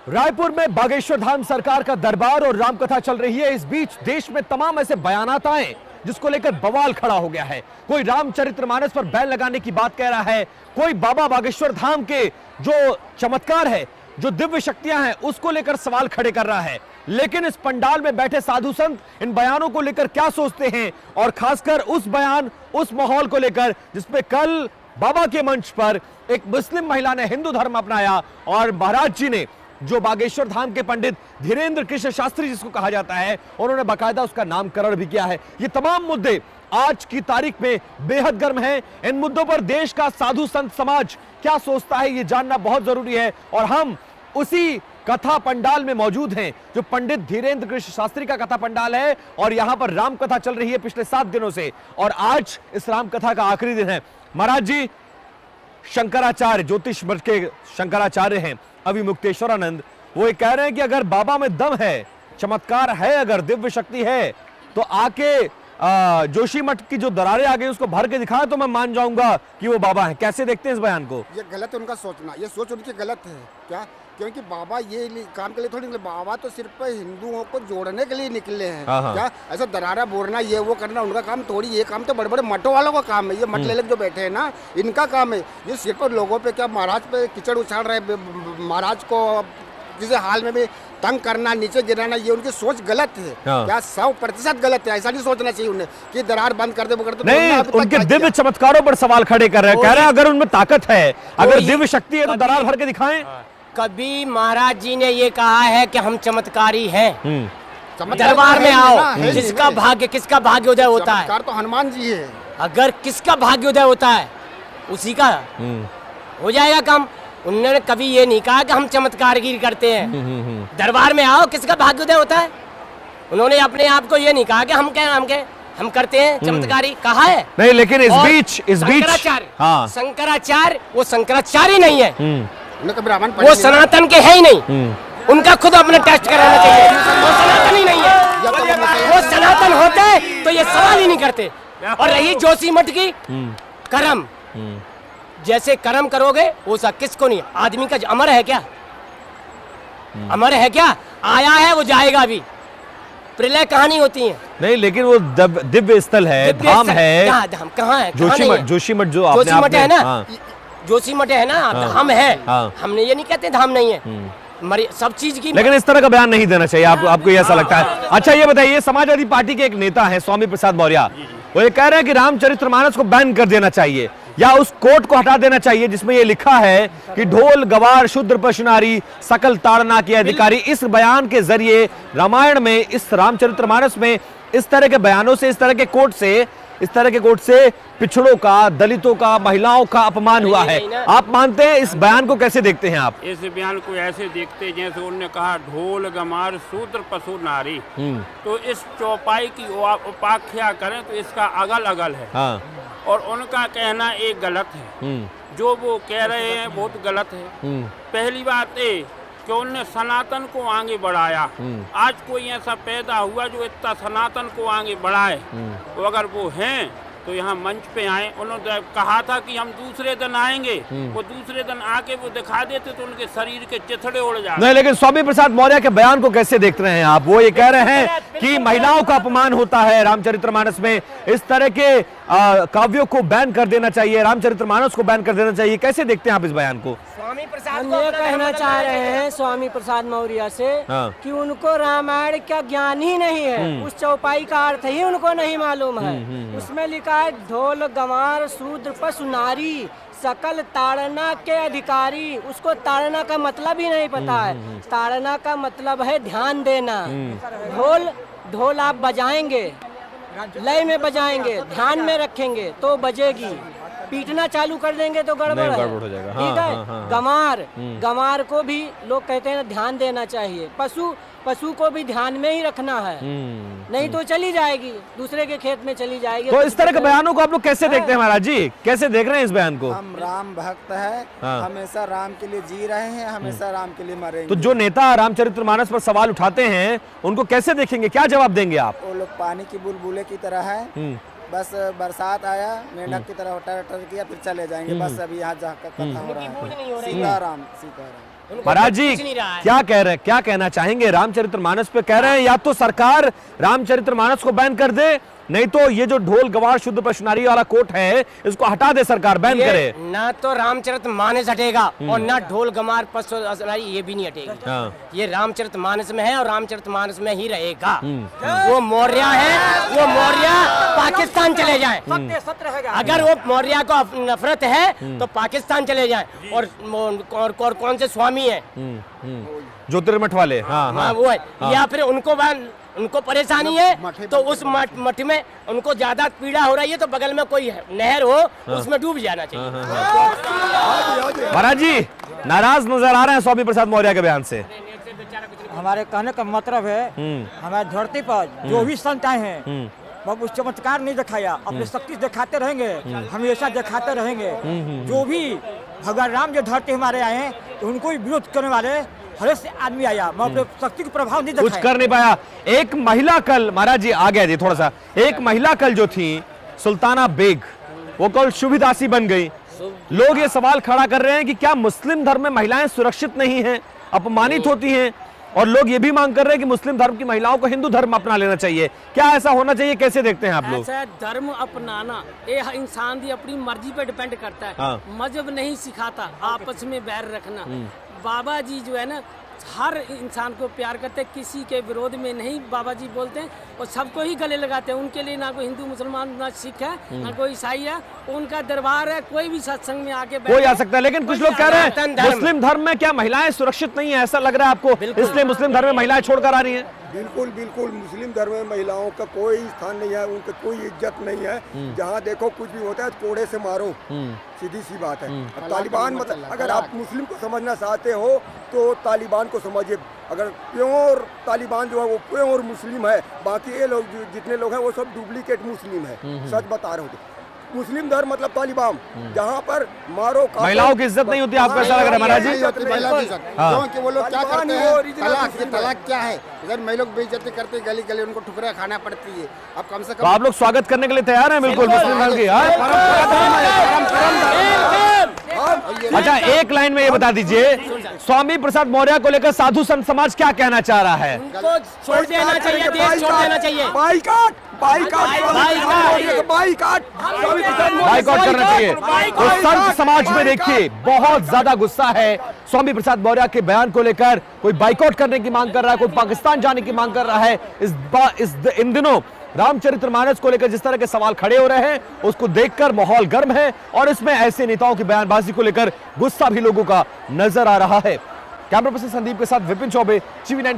रायपुर में बागेश्वर धाम सरकार का दरबार और रामकथा चल रही है। इस बीच देश में तमाम ऐसे बयानात आए जिसको लेकर बवाल खड़ा हो गया है। कोई रामचरितमानस पर बैन लगाने की बात कह रहा है, कोई बाबा बागेश्वर धाम के जो चमत्कार है, जो दिव्य शक्तियां हैं, उसको लेकर सवाल खड़े कर रहा है। लेकिन इस पंडाल में बैठे साधु संत इन बयानों को लेकर क्या सोचते हैं, और खासकर उस बयान, उस माहौल को लेकर जिसपे कल बाबा के मंच पर एक मुस्लिम महिला ने हिंदू धर्म अपनाया और महाराज जी ने, जो बागेश्वर धाम के पंडित धीरेन्द्र कृष्ण शास्त्री जिसको कहा जाता है, उन्होंने बाकायदा उसका नामकरण भी किया है। ये तमाम मुद्दे आज की तारीख में बेहद गर्म हैं। इन मुद्दों पर देश का साधु संत समाज क्या सोचता है, ये जानना बहुत जरूरी है। और हम उसी कथा पंडाल में मौजूद हैं जो पंडित धीरेन्द्र कृष्ण शास्त्री का कथा पंडाल है, और यहां पर राम कथा चल रही है पिछले 7 दिनों से, और आज इस राम कथा का आखिरी दिन है। महाराज जी शंकराचार्य, ज्योतिष मठ के शंकराचार्य हैं अभिमुक्तेश्वरानंद, वो ये कह रहे हैं कि अगर बाबा में दम है, चमत्कार है, अगर दिव्य शक्ति है, तो आके जोशी मठ की जो दरारें आ गई उसको भर के दिखाएं तो मैं मान जाऊंगा कि वो बाबा है। कैसे देखते हैं इस बयान को? ये गलत है उनका सोचना, ये सोच उनकी गलत है क्या? क्योंकि बाबा ये काम के लिए थोड़ी निकले, बाबा तो सिर्फ हिंदुओं को जोड़ने के लिए निकले हैं। क्या ऐसा दरारा बोलना, ये वो करना उनका काम थोड़ी, ये काम तो बड़े बड़े मठों वालों का काम है। ये मठ लेलक जो बैठे हैं ना, इनका काम है। ये सिर्फ लोगों पे क्या महाराज पे कीचड़ उछाल रहे, महाराज को किसी हाल में भी तंग करना, नीचे गिराना, ये उनकी सोच गलत है। क्या 100% गलत है। ऐसा नहीं सोचना चाहिए उन्हें कि दरार बंद कर दे, वो कर दे। नहीं, उनके दिव्य चमत्कारों पर सवाल खड़े कर रहे हैं, कह रहे हैं अगर उनमें ताकत है, अगर दिव्य शक्ति है तो दरार भर के दिखाएं। कभी महाराज जी ने ये कहा है कि हम चमत्कारी हैं, दरबार में आओ, जिसका भाग्य, किसका भाग्योदय होता है? चमत्कार तो हनुमान जी है। अगर किसका भाग्योदय होता है उसी का हो जाएगा काम। उन्होंने कभी ये नहीं कहा कि हम चमत्कारगिरी करते हैं, दरबार में आओ, किसका भाग्योदय होता है? उन्होंने अपने आप को ये नहीं कहा कि हम करते हैं चमत्कारी, कहा है नहीं। लेकिन इस बीच शंकराचार्य वो शंकराचार्य नहीं है, ब्राह्मण, वो सनातन के है ही नहीं। उनका खुद अपने टेस्ट कराना चाहिए। वो सनातन ही नहीं है। वो सनातन होते तो ये सवाल ही नहीं करते। और रही जोशी मठ की कर्म, जैसे कर्म करोगे वो सब किसको नहीं। आदमी का अमर है क्या? अमर है क्या? आया है वो जाएगा भी, प्रलय कहानी होती है। नहीं, लेकिन वो दिव्य स्थल है, धाम है। धाम कहाँ है? जोशी मठ जो आपने जोशी मठ है ना, जोशी मठ है ना, धाम है। हमने ये नहीं कहते धाम नहीं है, सब चीज की। लेकिन इस तरह का बयान नहीं देना चाहिए, आपको ये ऐसा लगता है? अच्छा ये बताइए, समाजवादी पार्टी के एक नेता है स्वामी प्रसाद मौर्य, वो ये कह रहे हैं कि रामचरितमानस को बैन कर देना चाहिए, या उस कोट को हटा देना चाहिए जिसमें ये लिखा है कि ढोल गवार शूद्र पशुनारी सकल ताड़ना के अधिकारी। इस बयान के जरिए रामायण में, इस रामचरितमानस में इस तरह के बयानों से, इस तरह के कोट से पिछड़ों का, दलितों का, महिलाओं का अपमान हुआ है। आप मानते हैं? इस बयान को कैसे देखते हैं आप? इस बयान को ऐसे देखते हैं जैसे उन्होंने कहा ढोल गमार शूद्र पशु नारी, तो इस चौपाई की उपाख्या करें तो इसका अगल अगल है। और उनका कहना एक गलत है, जो वो कह रहे हैं बहुत गलत है। पहली बात है कि उन्होंने सनातन को आगे बढ़ाया। आज कोई ऐसा पैदा हुआ जो इतना सनातन को आगे बढ़ाए, तो अगर वो हैं तो यहाँ मंच पे आए। उन्होंने कहा था कि हम दूसरे दिन आएंगे, वो दूसरे दिन आके वो दिखा देते तो उनके शरीर के चिथड़े उड़ जाते। नहीं, लेकिन स्वामी प्रसाद मौर्य के बयान को कैसे देख रहे हैं आप? वो ये कह रहे हैं कि महिलाओं का अपमान होता है रामचरितमानस में, इस तरह के काव्यों को बैन कर देना चाहिए, रामचरितमानस को बैन कर देना चाहिए। कैसे देखते हैं आप इस बयान को? स्वामी प्रसाद हम ये कहना चाह रहे हैं स्वामी प्रसाद मौर्य से कि उनको रामायण का ज्ञान ही नहीं है, उस चौपाई का अर्थ ही उनको नहीं मालूम है। उसमें लिखा है ढोल गंवार शूद्र पशु नारी सकल ताड़ना के अधिकारी। उसको ताड़ना का मतलब ही नहीं पता है। ताड़ना का मतलब है ध्यान देना। ढोल आप बजाएंगे, लय में बजाएंगे, ध्यान में रखेंगे तो बजेगी। पीटना चालू कर देंगे तो गड़बड़ हो जाएगा। ठीक है। गंवार को भी लोग कहते हैं ध्यान देना चाहिए। पशु को भी ध्यान में ही रखना है, नहीं तो चली जाएगी, दूसरे के खेत में चली जाएगी। तो इस तरह के बयानों को आप लोग कैसे देखते हैं महाराज जी? कैसे देख रहे हैं इस बयान को? हम राम भक्त हैं, हमेशा राम के लिए जी रहे हैं, हमेशा राम के लिए मरेंगे। तो जो नेता रामचरितमानस पर सवाल उठाते हैं उनको कैसे देखेंगे, क्या जवाब देंगे आप? वो लोग पानी की बुलबुले की तरह है, बस बरसात आया मेंढक की तरह टटर किया फिर चले जाएंगे। बस अभी यहाँ जाकर कथा हो रहा है। सीताराम सीताराम। महाराज जी कुछ नहीं रहा है। क्या कह रहे हैं, क्या कहना चाहेंगे? रामचरितमानस पे कह रहे हैं या तो सरकार रामचरितमानस को बैन कर दे, नहीं तो ये जो ढोल गवार शुद्ध प्रश्नारी वाला कोट है इसको हटा दे सरकार, बैन करे। ना तो रामचरितमानस हटेगा और ना ढोल गमार प्रश्नारी ये भी नहीं हटेगा। हाँ। ये रामचरितमानस में है और रामचरितमानस में ही रहेगा। वो मौर्य है, वो मौर्य पाकिस्तान चले जाए। अगर वो मौर्य को नफरत है तो पाकिस्तान चले जाए। और कौन से स्वामी है ज्योतिर्मठ वाले, हाँ हाँ वो है, या फिर उनको परेशानी है तो उस मठ में उनको ज्यादा पीड़ा हो रही है तो बगल में कोई नहर हो उसमें डूब जाना चाहिए। महाराज जी नाराज नजर आ रहे हैं स्वामी प्रसाद मौर्य के बयान से। हमारे कहने का मतलब है हमारे धरती पर जो भी संत आए हैं वो उस चमत्कार नहीं दिखाया, अपनी शक्ति दिखाते रहेंगे, हमेशा दिखाते रहेंगे। जो भी भगवान राम जो धरती हमारे आए हैं उनको भी विरोध करने वाले हर से आदमी आया, मैं अपने शक्ति का प्रभाव नहीं कुछ कर नहीं पाया। एक महिला कल, महाराज जी आ गया जी थोड़ा सा, एक महिला कल जो थी सुल्ताना बेग, वो कल शुभिदासी बन गई। लोग ये सवाल खड़ा कर रहे हैं कि क्या मुस्लिम धर्म में महिलाएं सुरक्षित नहीं हैं, अपमानित होती हैं, और लोग ये भी मांग कर रहे हैं कि मुस्लिम धर्म की महिलाओं को हिंदू धर्म अपना लेना चाहिए। क्या ऐसा होना चाहिए, कैसे देखते हैं आप लोग? ऐसा धर्म अपनाना ये इंसान की अपनी मर्जी पे डिपेंड करता है। हाँ। मजहब नहीं सिखाता आपस में बैर रखना। बाबा जी जो है ना हर इंसान को प्यार करते, किसी के विरोध में नहीं बाबा जी बोलते हैं और सबको ही गले लगाते हैं। उनके लिए ना कोई हिंदू मुसलमान ना सिख है ना कोई ईसाई है, उनका दरबार है, कोई भी सत्संग में आके कोई आ सकता है। लेकिन कुछ लोग कह रहे हैं मुस्लिम धर्म में क्या महिलाएं सुरक्षित नहीं है, ऐसा लग रहा है आपको, इसलिए मुस्लिम धर्म में महिलाएं छोड़कर आ रही हैं? बिल्कुल बिल्कुल, मुस्लिम धर्म में महिलाओं का कोई स्थान नहीं है, उनका कोई इज्जत नहीं है। जहाँ देखो कुछ भी होता है कोड़े से मारो, सीधी सी बात है। अब तालिबान मतलब अगर आप मुस्लिम को समझना चाहते हो तो तालिबान को समझिए। अगर प्योर तालिबान जो है वो प्योर मुस्लिम है, बाकी ये लोग जितने लोग हैं वो सब डुप्लीकेट मुस्लिम है। सच बता रहे हो, मुस्लिम धर्म मतलब तालिबान, जहाँ पर मारो महिलाओं की इज्जत नहीं होती, आपको ऐसा लग रहा है महाराज जी? क्योंकि वो लोग क्या करते हैं, तलाक क्या है, इधर महिला लोग बेइज्जती करते हैं, गली गली उनको ठुकरियां खाना पड़ती है। अब कम से तो आप लोग स्वागत करने के लिए तैयार हैं? बिल्कुल मुस्लिम धर्म की। अच्छा एक लाइन में ये बता दीजिए, स्वामी प्रसाद मौर्य को लेकर साधु संत समाज क्या कहना चाह रहा है? उनको छोड़ देना चाहिए, देश छोड़ देना चाहिए। बाइकाट करना चाहिए। तो संत समाज में देखिए बहुत ज्यादा गुस्सा है स्वामी प्रसाद मौर्य के बयान को लेकर। कोई बाइकआउट करने की मांग कर रहा है, कोई पाकिस्तान जाने की मांग कर रहा है। इन दिनों रामचरितमानस को लेकर जिस तरह के सवाल खड़े हो रहे हैं उसको देखकर माहौल गर्म है, और इसमें ऐसे नेताओं की बयानबाजी को लेकर गुस्सा भी लोगों का नजर आ रहा है। कैमरा पर्सन संदीप के साथ विपिन चौबे, TV9।